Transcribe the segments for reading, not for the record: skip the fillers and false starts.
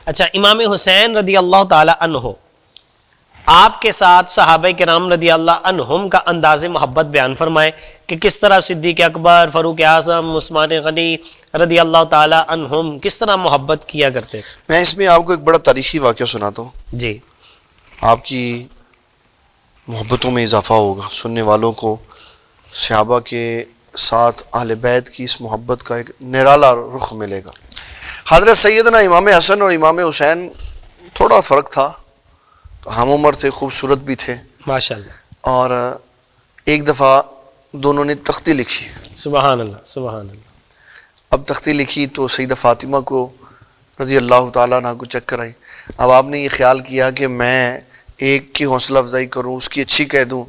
اچھا امام حسین رضی اللہ تعالی عنہ آپ کے ساتھ صحابہ کرام رضی اللہ عنہم کا انداز محبت بیان فرمائے کہ کس طرح صدیق اکبر، فاروق اعظم، عثمان غنی رضی اللہ تعالی عنہم کس طرح محبت کیا کرتے. میں اس میں آپ کو ایک بڑا تاریخی واقعہ سناتا ہوں. جی آپ کی محبتوں میں اضافہ ہوگا، سننے والوں کو صحابہ کے ساتھ اہل بیت کی اس محبت کا ایک نرالا رخ ملے گا. حضرت سیدنا امام حسن اور امام حسین تھوڑا فرق تھا، ہم عمر تھے، خوبصورت بھی تھے ماشاءاللہ. اور ایک دفعہ دونوں نے تختی لکھی. سبحان اللہ سبحان اللہ. اب تختی لکھی تو سیدہ فاطمہ کو رضی اللہ تعالیٰ عنہ کو چکر آئی. اب آپ نے یہ خیال کیا کہ میں ایک کی حوصلہ افزائی کروں، اس کی اچھی کہہ دوں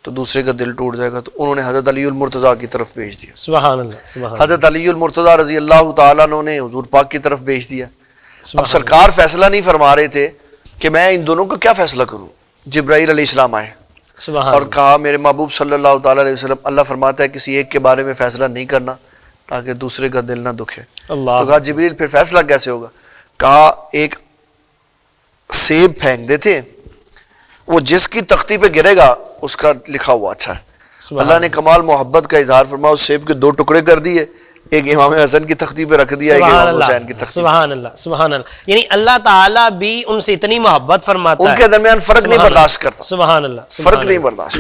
تو دوسرے کا دل ٹوٹ جائے گا، تو انہوں نے حضرت علی المرتضیٰ کی طرف بھیج دیا. سبحان اللہ سبحان اللہ. حضرت علی المرتضیٰ رضی اللہ تعالیٰ عنہ نے حضور پاک کی طرف بھیج دیا. اب سرکار فیصلہ نہیں فرما رہے تھے کہ میں ان دونوں کا کیا فیصلہ کروں. جبرائیل علیہ السلام آئے اور کہا میرے محبوب صلی اللہ تعالیٰ علیہ وسلم اللہ فرماتا ہے کسی ایک کے بارے میں فیصلہ نہیں کرنا تاکہ دوسرے کا دل نہ دکھے. تو کہا جبریل پھر فیصلہ کیسے ہوگا؟ کہا ایک سیب پھینک دیتے، وہ جس کی تختی پہ گرے گا اس کا لکھا ہوا اچھا ہے. اللہ نے کمال محبت کا اظہار فرمایا، اس سیب کے 2 ٹکڑے کر دیے، ایک امام حسن کی تختی پہ رکھ دیا، ایک امام حسین کی تختی. سبحان اللہ سبحان اللہ. یعنی اللہ تعالیٰ بھی ان سے اتنی محبت فرماتا ہے، ان کے درمیان فرق نہیں برداشت کرتا. سبحان اللہ فرق نہیں برداشت.